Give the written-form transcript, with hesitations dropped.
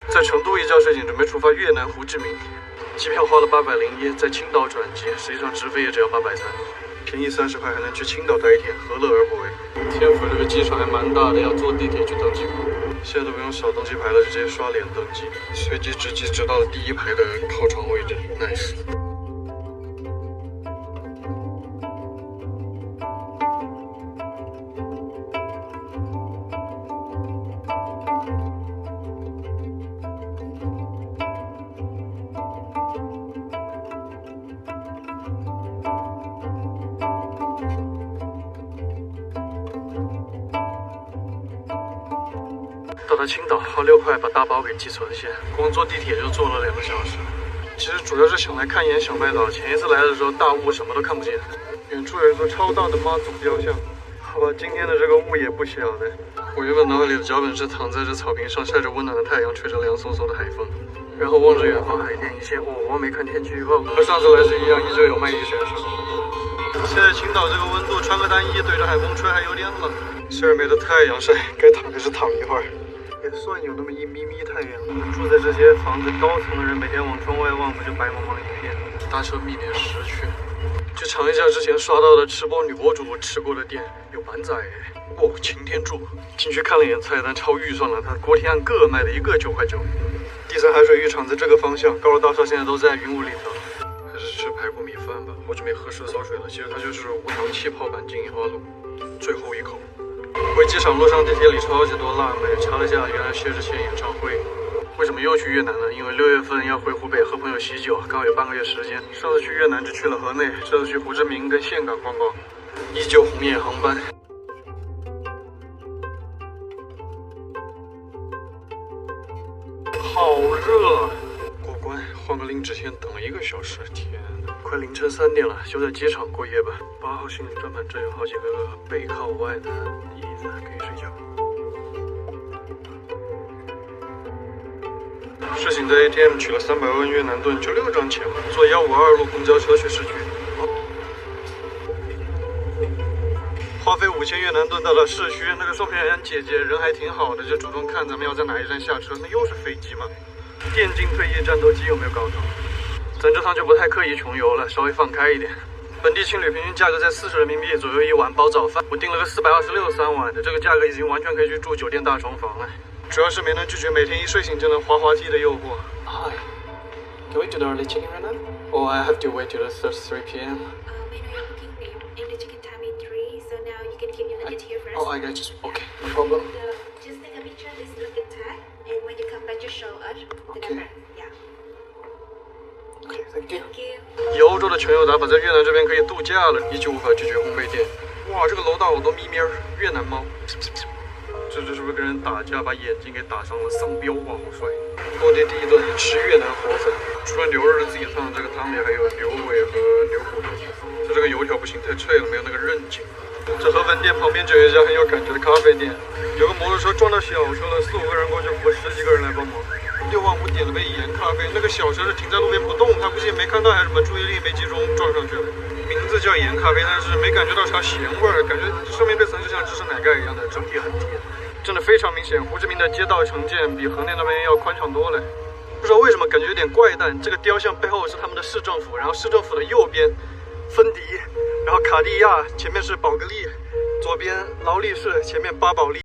在成都一觉睡醒，准备出发越南胡志明，机票花了801，在青岛转机，实际上直飞也只要830，便宜30块还能去青岛待一天，何乐而不为？天府这个机场还蛮大的，要坐地铁去登机口。现在都不用扫登机牌了，直接刷脸登机，随机直击直到了第1排的靠窗位置 ，nice。到达青岛花6块把大包给寄存下，光坐地铁就坐了2个小时。其实主要是想来看一眼小麦岛，前一次来的时候大雾什么都看不见。远处有一座超大的妈祖雕像，好吧，今天的这个雾也不小的。我原本脑海里的脚本是躺在这草坪上，晒着温暖的太阳，吹着凉飕飕的海风，然后望着远方海天一线。我没看天气预报，和上次来时一样，依旧有卖艺选手。现在青岛这个温度，穿个单衣对着海风吹还有点冷，虽然没得太阳晒，该躺还是躺一会儿。也算有那么1咪咪太阳。住在这些房子高层的人，每天往窗外望，不就白茫茫一片？搭车避免时区，去尝一下之前刷到的吃播女博主吃过的店，有板仔哦，擎天柱。进去看了一眼菜单，超预算了，它锅贴按个卖的，一个9块9。第3海水浴场在这个方向，高楼大厦现在都在云雾里头。还是吃排骨米饭吧，我准备喝蛇烧水了。其实它就是无糖气泡版金银花露。最后一口。回机场路上，地铁里超级多辣妹，查了一下，原来薛之谦演唱会。为什么又去越南呢？因为6月份要回湖北和朋友喜酒，刚好有半个月时间。上次去越南只去了河内，这次去胡志明跟岘港逛逛，依旧红眼航班。好热，过关，换个林之前等了1个小时，天哪！快凌晨3点了，就在机场过夜吧。8号行李转盘这有好几个背靠外的椅子可以睡觉。事情在 ATM 取了300万越南盾，就6张钱嘛，坐152路公交车去市区。花费5000越南盾到了市区，那个售票员姐姐人还挺好的，就主动看咱们要在哪一站下车。那又是飞机嘛，电竞退役战斗机有没有搞头？咱这趟就不太刻意穷游了，稍微放开一点。本地青旅平均价格在40人民币左右1晚，包早饭。我订了个426 3晚的，这个价格已经完全可以去住酒店大床房了。主要是没能拒绝每天一睡醒就能滑滑梯的诱惑。Hi, can we do the early check-in right now? Or I have to wait till the 3 p.m. I know your booking name and the check-in time is 3, so now you can keep your luggage here first. Oh, I got you. Okay, no problem. So just take a picture of this luggage tag, and when you come back, just show us the Okay. number. Yeah. Okay, thank you. Thank you. 以欧洲的穷游打法，在越南这边可以度假了，依旧无法拒绝烘焙店。哇，这个楼道好多咪咪儿，越南猫。这是不是跟人打架把眼睛给打伤了？丧彪哇，好帅！落地第一顿吃越南河粉，除了牛肉是自己烫，这个汤里还有牛尾和牛骨头。就这个油条不行，太脆了，没有那个韧劲。这河粉店旁边就有一家很有感觉的咖啡店，有个摩托车撞到小车了，4、5个人过去扶10几个人来帮忙。6万5点了杯盐咖啡，那个小车是停在路边不动，他估计没看到还是什么，注意力没集中撞上去了。名字叫盐咖啡，但是没感觉到啥咸味儿，感觉上面这层就像芝士奶盖一样的，整体很甜，真的非常明显。胡志明的街道城建比河内那边要宽敞多了。不知道为什么感觉有点怪诞，这个雕像背后是他们的市政府，然后市政府的右边芬迪，然后卡地亚，前面是宝格丽，左边劳力士，前面巴宝莉。